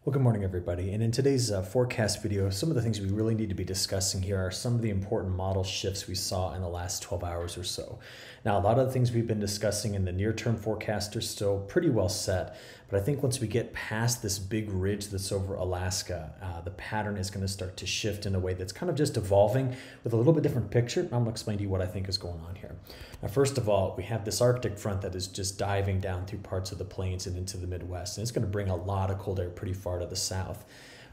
Well, good morning, everybody. And in today's forecast video, some of the things we really need to be discussing here are some of the important model shifts we saw in the last 12 hours or so. Now, a lot of the things we've been discussing in the near-term forecast are still pretty well set, but I think once we get past this big ridge that's over Alaska, the pattern is going to start to shift in a way that's kind of just evolving with a little bit different picture. I'm going to explain to you what I think is going on here. Now, first of all, we have this Arctic front that is just diving down through parts of the plains and into the Midwest, and it's going to bring a lot of cold air pretty far to the south.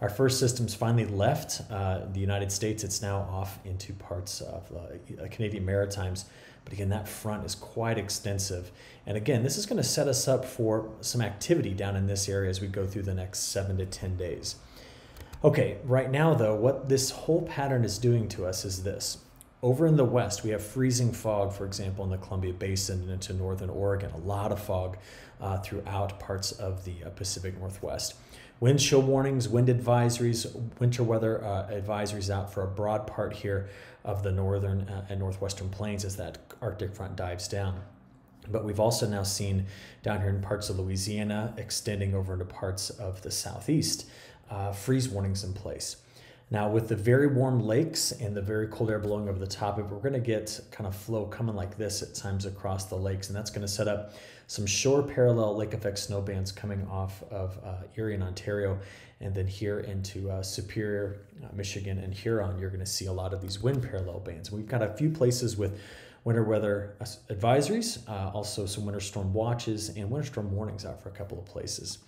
Our first system's finally left the United States. It's now off into parts of Canadian Maritimes. But again, that front is quite extensive. And again, this is going to set us up for some activity down in this area as we go through the next 7 to 10 days. Okay, right now though, what this whole pattern is doing to us is this. Over in the west, we have freezing fog, for example, in the Columbia Basin and into northern Oregon. A lot of fog throughout parts of the Pacific Northwest. Wind chill warnings, wind advisories, winter weather advisories out for a broad part here of the northern and northwestern plains as that Arctic front dives down. But we've also now seen down here in parts of Louisiana, extending over into parts of the southeast, freeze warnings in place. Now, with the very warm lakes and the very cold air blowing over the top of it, we're going to get kind of flow coming like this at times across the lakes, and that's going to set up some shore parallel lake effect snow bands coming off of Erie and Ontario, and then here into Superior, Michigan, and Huron. You're going to see a lot of these wind parallel bands. We've got a few places with winter weather advisories, also some winter storm watches and winter storm warnings out for a couple of places.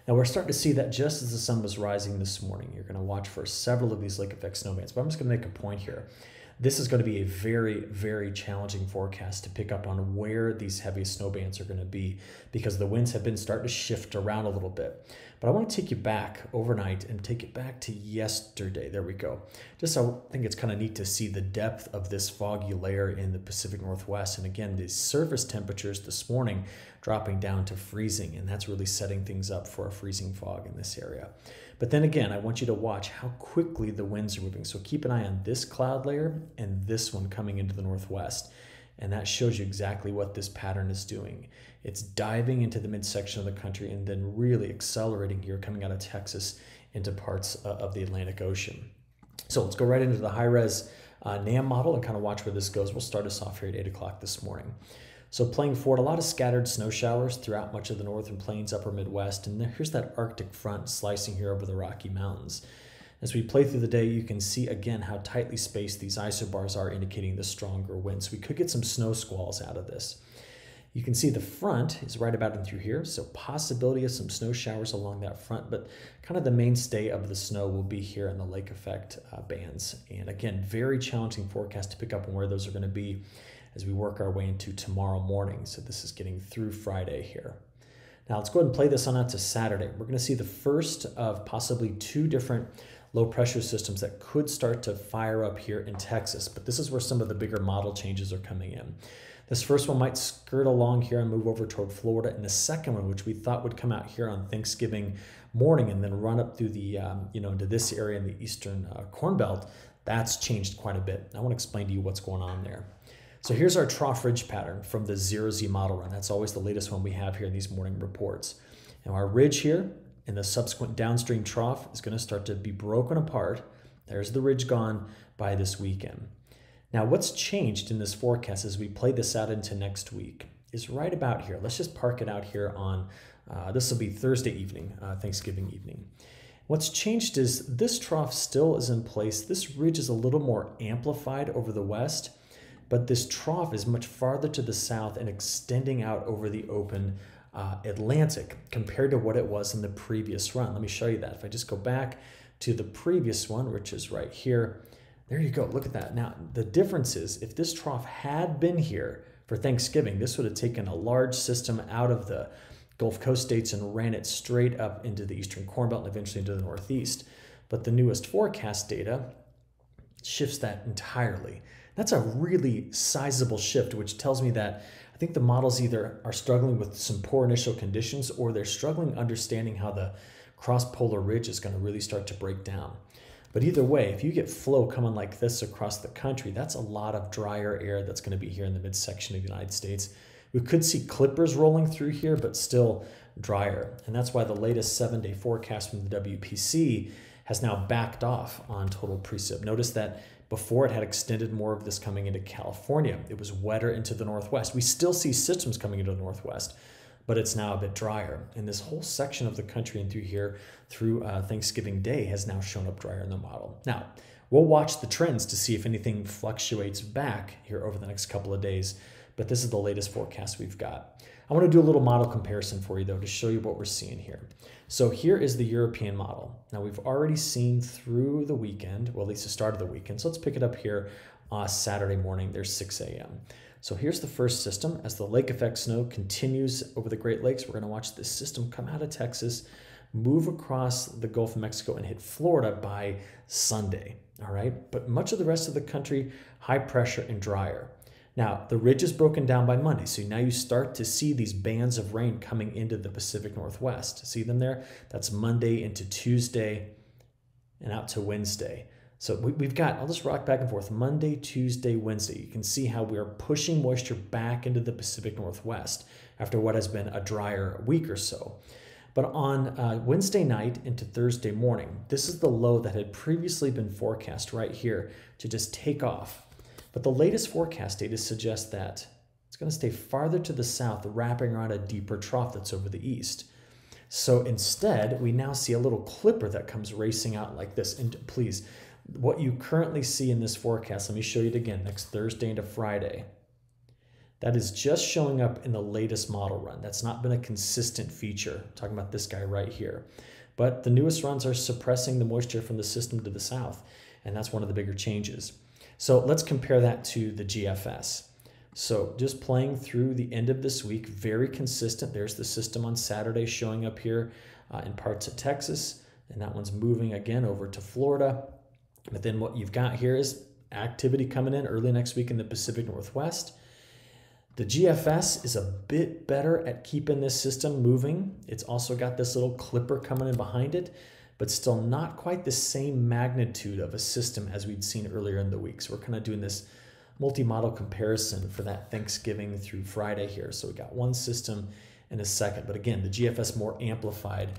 Now we're starting to see that just as the sun was rising this morning. You're going to watch for several of these lake effect snow bands, but I'm just going to make a point here. This is going to be a very, very challenging forecast to pick up on where these heavy snow bands are going to be because the winds have been starting to shift around a little bit. But I want to take you back overnight and take it back to yesterday. There we go. Just I think it's kind of neat to see the depth of this foggy layer in the Pacific Northwest. And again, the surface temperatures this morning dropping down to freezing, and that's really setting things up for a freezing fog in this area. But then again, I want you to watch how quickly the winds are moving. So keep an eye on this cloud layer and this one coming into the northwest. And that shows you exactly what this pattern is doing. It's diving into the midsection of the country and then really accelerating here, coming out of Texas into parts of the Atlantic Ocean. So let's go right into the high-res NAM model and kind of watch where this goes. We'll start us off here at 8 o'clock this morning. So playing forward, a lot of scattered snow showers throughout much of the northern plains, upper Midwest, and here's that Arctic front slicing here over the Rocky Mountains. As we play through the day, you can see again how tightly spaced these isobars are, indicating the stronger winds. We could get some snow squalls out of this. You can see the front is right about in through here, so possibility of some snow showers along that front, but kind of the mainstay of the snow will be here in the lake effect bands. And again, very challenging forecast to pick up on where those are going to be as we work our way into tomorrow morning. So this is getting through Friday here. Now let's go ahead and play this on out to Saturday. We're going to see the first of possibly 2 different low pressure systems that could start to fire up here in Texas, but this is where some of the bigger model changes are coming in. This first one might skirt along here and move over toward Florida, and the second one, which we thought would come out here on Thanksgiving morning and then run up through the, into this area in the eastern Corn Belt, that's changed quite a bit. I want to explain to you what's going on there. So here's our trough ridge pattern from the 0Z model run. That's always the latest one we have here in these morning reports. Now our ridge here and the subsequent downstream trough is going to start to be broken apart. There's the ridge gone by this weekend. Now what's changed in this forecast as we play this out into next week is right about here. Let's just park it out here on, this will be Thursday evening, Thanksgiving evening. What's changed is this trough still is in place. This ridge is a little more amplified over the west, but this trough is much farther to the south and extending out over the open Atlantic compared to what it was in the previous run. Let me show you that. If I just go back to the previous one, which is right here, there you go. Look at that. Now, the difference is if this trough had been here for Thanksgiving, this would have taken a large system out of the Gulf Coast states and ran it straight up into the eastern Corn Belt and eventually into the Northeast. But the newest forecast data shifts that entirely. That's a really sizable shift, which tells me that I think the models either are struggling with some poor initial conditions or they're struggling understanding how the cross-polar ridge is going to really start to break down. But either way, if you get flow coming like this across the country, that's a lot of drier air that's going to be here in the midsection of the United States, We could see clippers rolling through here, but still drier. And that's why the latest 7-day forecast from the WPC has now backed off on total precip. Notice that before it had extended more of this coming into California. It was wetter into the northwest. We still see systems coming into the northwest, but it's now a bit drier. And this whole section of the country and through here, through Thanksgiving Day, has now shown up drier in the model. Now, we'll watch the trends to see if anything fluctuates back here over the next couple of days, but this is the latest forecast we've got. I want to do a little model comparison for you, though, to show you what we're seeing here. So here is the European model. Now, we've already seen through the weekend, well, at least the start of the weekend. So let's pick it up here Saturday morning. There's 6 a.m. So here's the first system. As the lake effect snow continues over the Great Lakes, we're going to watch this system come out of Texas, move across the Gulf of Mexico, and hit Florida by Sunday. All right, but much of the rest of the country, high pressure and drier. Now, the ridge is broken down by Monday, so now you start to see these bands of rain coming into the Pacific Northwest. See them there? That's Monday into Tuesday and out to Wednesday. So we've got, I'll just rock back and forth, Monday, Tuesday, Wednesday. You can see how we are pushing moisture back into the Pacific Northwest after what has been a drier week or so. But on Wednesday night into Thursday morning, this is the low that had previously been forecast right here to just take off. But the latest forecast data suggests that it's going to stay farther to the south, wrapping around a deeper trough that's over the east. So instead, we now see a little clipper that comes racing out like this. And please, what you currently see in this forecast, let me show you it again, next Thursday into Friday. That is just showing up in the latest model run. That's not been a consistent feature. I'm talking about this guy right here. But the newest runs are suppressing the moisture from the system to the south, and that's one of the bigger changes. So let's compare that to the GFS. So just playing through the end of this week, very consistent. There's the system on Saturday showing up here in parts of Texas, and that one's moving again over to Florida. But then what you've got here is activity coming in early next week in the Pacific Northwest. The GFS is a bit better at keeping this system moving. It's also got this little clipper coming in behind it, but still not quite the same magnitude of a system as we'd seen earlier in the week. So we're kind of doing this multi-model comparison for that Thanksgiving through Friday here. So we got one system in a second, but again, the GFS more amplified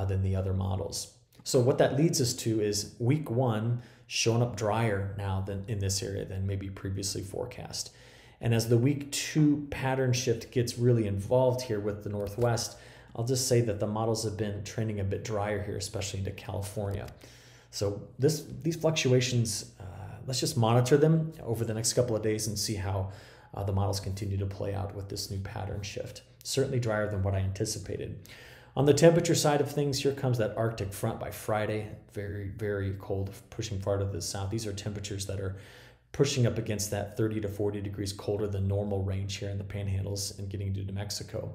than the other models. So what that leads us to is week one showing up drier now than in this area than maybe previously forecast. And as the week two pattern shift gets really involved here with the Northwest, I'll just say that the models have been trending a bit drier here, especially into California. So these fluctuations, let's just monitor them over the next couple of days and see how the models continue to play out with this new pattern shift. Certainly drier than what I anticipated. On the temperature side of things, here comes that Arctic front by Friday. Very, very cold, pushing far to the south. These are temperatures that are pushing up against that 30 to 40 degrees colder than normal range here in the panhandles and getting into New Mexico.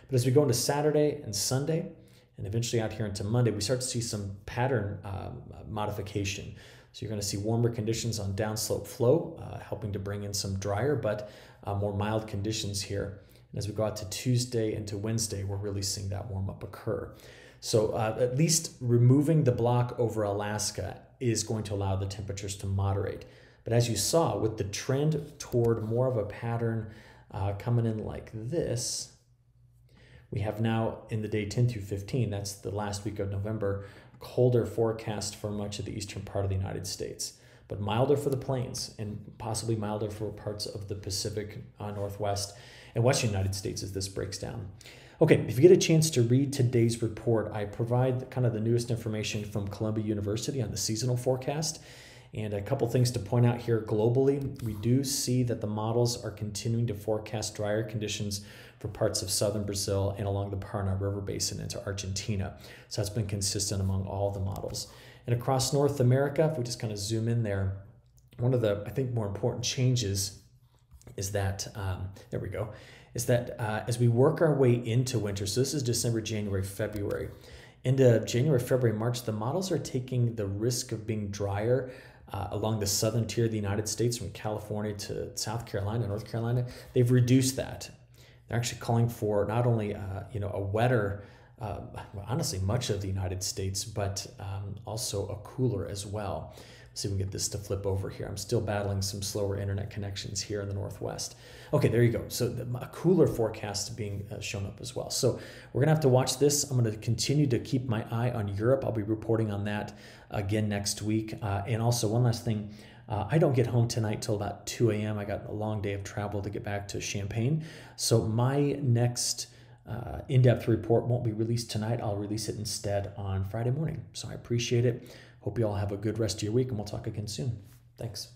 But as we go into Saturday and Sunday, and eventually out here into Monday, we start to see some pattern modification. So you're going to see warmer conditions on downslope flow, helping to bring in some drier but more mild conditions here. And as we go out to Tuesday and to Wednesday, we're really seeing that warm up occur. So at least removing the block over Alaska is going to allow the temperatures to moderate. But as you saw, with the trend toward more of a pattern coming in like this, we have now in the day 10 through 15, that's the last week of November, colder forecast for much of the eastern part of the United States, but milder for the plains and possibly milder for parts of the Pacific Northwest and Western United States as this breaks down. Okay, if you get a chance to read today's report, I provide kind of the newest information from Columbia University on the seasonal forecast. And a couple things to point out here globally, we do see that the models are continuing to forecast drier conditions for parts of southern Brazil and along the Paraná River Basin into Argentina. So that's been consistent among all the models. And across North America, if we just kind of zoom in there, one of the, I think, more important changes is that, there we go, is that as we work our way into winter, so this is December, January, February, into January, February, March, the models are taking the risk of being drier along the southern tier of the United States from California to South Carolina, North Carolina. They've reduced that. They're actually calling for not only a wetter, honestly much of the United States, but also a cooler as well. See if we can get this to flip over here. I'm still battling some slower internet connections here in the Northwest. Okay, there you go. So a cooler forecast being shown up as well. So we're gonna have to watch this. I'm gonna continue to keep my eye on Europe. I'll be reporting on that again next week. And also one last thing, I don't get home tonight till about 2 a.m. I got a long day of travel to get back to Champaign. So my next in-depth report won't be released tonight. I'll release it instead on Friday morning. So I appreciate it. Hope you all have a good rest of your week, and we'll talk again soon. Thanks.